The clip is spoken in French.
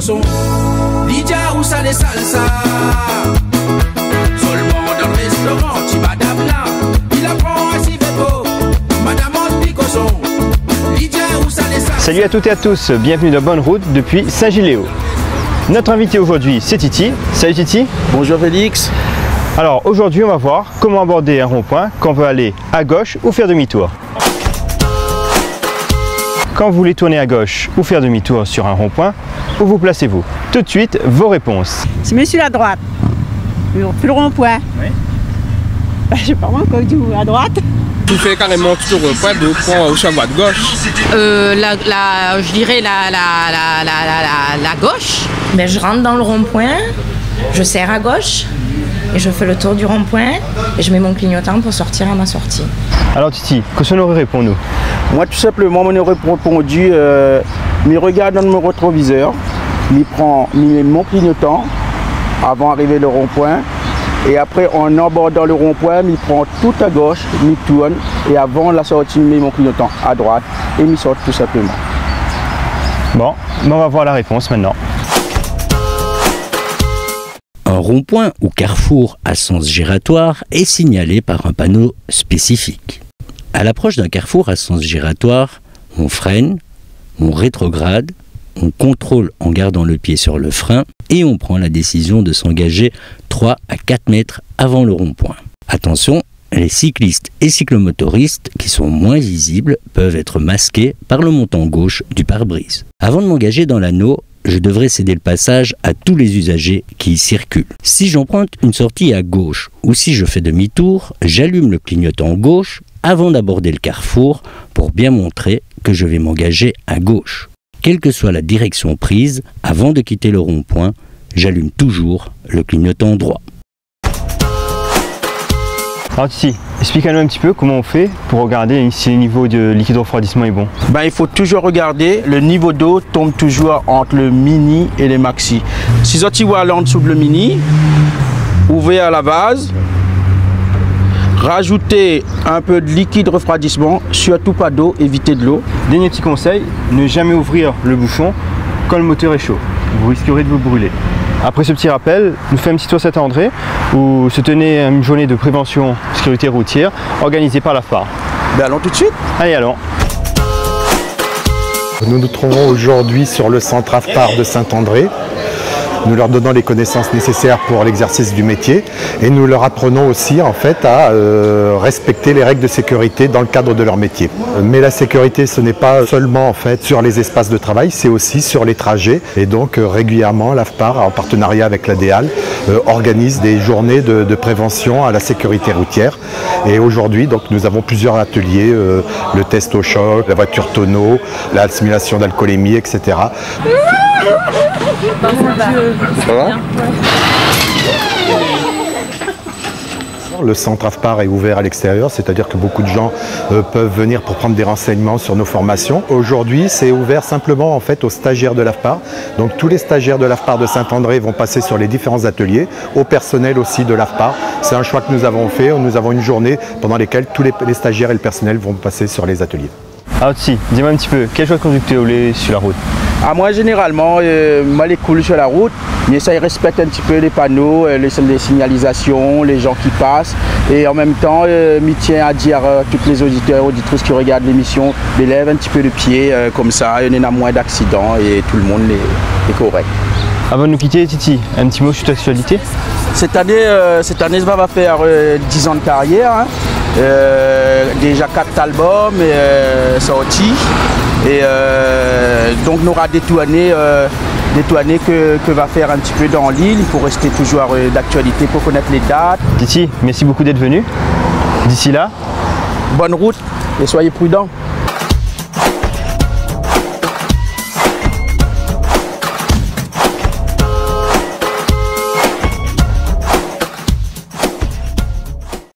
Picoson, Lydia ou ça des salsa. Seulement dans le restaurant, tu madame là, il apprend à s'y faire. Madame Picoson, Lydia ou ça des salsa. Salut à toutes et à tous, bienvenue dans Bonne Route depuis Saint-Gilléo. Notre invité aujourd'hui c'est Titi. Salut Titi. Bonjour Félix. Alors aujourd'hui on va voir comment aborder un rond-point quand on veut aller à gauche ou faire demi-tour. Quand vous voulez tourner à gauche ou faire demi-tour sur un rond-point, où vous placez-vous? Tout de suite, vos réponses. Je me suis à droite, plus le rond-point. Oui. Je sais pas moi, quand tu à droite. Tu fais carrément tout le rond-point de prendre au chemin de gauche. Je dirais la gauche. Mais je rentre dans le rond-point, je serre à gauche et je fais le tour du rond-point et je mets mon clignotant pour sortir à ma sortie. Alors Titi, qu'est-ce qu'on aurait répondu? Moi tout simplement, on aurait répondu, je regarde dans mon rétroviseur, je prends mon clignotant avant d'arriver au rond-point. Et après, en abordant le rond-point, je prends tout à gauche, je tourne. Et avant la sortie, je mets mon clignotant à droite et je sors tout simplement. Bon, on va voir la réponse maintenant. Un rond-point ou carrefour à sens giratoire est signalé par un panneau spécifique. À l'approche d'un carrefour à sens giratoire, on freine, on rétrograde, on contrôle en gardant le pied sur le frein et on prend la décision de s'engager 3 à 4 mètres avant le rond-point. Attention, les cyclistes et cyclomotoristes qui sont moins visibles peuvent être masqués par le montant gauche du pare-brise. Avant de m'engager dans l'anneau, je devrais céder le passage à tous les usagers qui y circulent. Si j'emprunte une sortie à gauche ou si je fais demi-tour, j'allume le clignotant gauche avant d'aborder le carrefour pour bien montrer que je vais m'engager à gauche. Quelle que soit la direction prise, avant de quitter le rond-point, j'allume toujours le clignotant droit. Alors Titi, explique-nous un petit peu comment on fait pour regarder si le niveau de liquide refroidissement est bon. Il faut toujours regarder, le niveau d'eau tombe toujours entre le mini et le maxi. Si vous êtes en dessous de le mini, ouvrez à la base, rajoutez un peu de liquide refroidissement, surtout pas d'eau, évitez de l'eau. Dernier petit conseil, ne jamais ouvrir le bouchon quand le moteur est chaud. Vous risquerez de vous brûler. Après ce petit rappel, nous faisons un petit tour Saint-André où se tenait une journée de prévention sécurité routière organisée par l'AFPAR. Allons tout de suite. Allez, allons. Nous nous trouvons aujourd'hui sur le centre AFPAR de Saint-André. Nous leur donnons les connaissances nécessaires pour l'exercice du métier et nous leur apprenons aussi en fait à respecter les règles de sécurité dans le cadre de leur métier. Mais la sécurité, ce n'est pas seulement en fait sur les espaces de travail, c'est aussi sur les trajets. Et donc régulièrement, l'AFPAR, en partenariat avec la DEAL, organise des journées de prévention à la sécurité routière. Et aujourd'hui, donc, nous avons plusieurs ateliers, le test au choc, la voiture tonneau, la simulation d'alcoolémie, etc. Ça va ? Le centre AFPAR est ouvert à l'extérieur, c'est-à-dire que beaucoup de gens peuvent venir pour prendre des renseignements sur nos formations. Aujourd'hui, c'est ouvert simplement en fait aux stagiaires de l'AFPAR. Donc tous les stagiaires de l'AFPAR de Saint-André vont passer sur les différents ateliers, au personnel aussi de l'AFPAR. C'est un choix que nous avons fait. Nous avons une journée pendant laquelle tous les stagiaires et le personnel vont passer sur les ateliers. Alors si, dis-moi un petit peu, quel choix de conducteur vous voulez sur la route? Moi généralement, moi les cool sur la route, mais ça respecte un petit peu les panneaux, les signalisations, les gens qui passent. Et en même temps, je tiens à dire à tous les auditeurs et auditrices qui regardent l'émission, lève un petit peu le pied, comme ça, il y en a moins d'accidents et tout le monde est correct. Avant de nous quitter, Titi, un petit mot sur ton actualité? Cette année, ça va faire 10 ans de carrière. Hein. Déjà 4 albums sortis. Et donc on aura des tournées que va faire un petit peu dans l'île. Il faut rester toujours d'actualité pour connaître les dates. Titi, merci beaucoup d'être venu. D'ici là, bonne route et soyez prudents.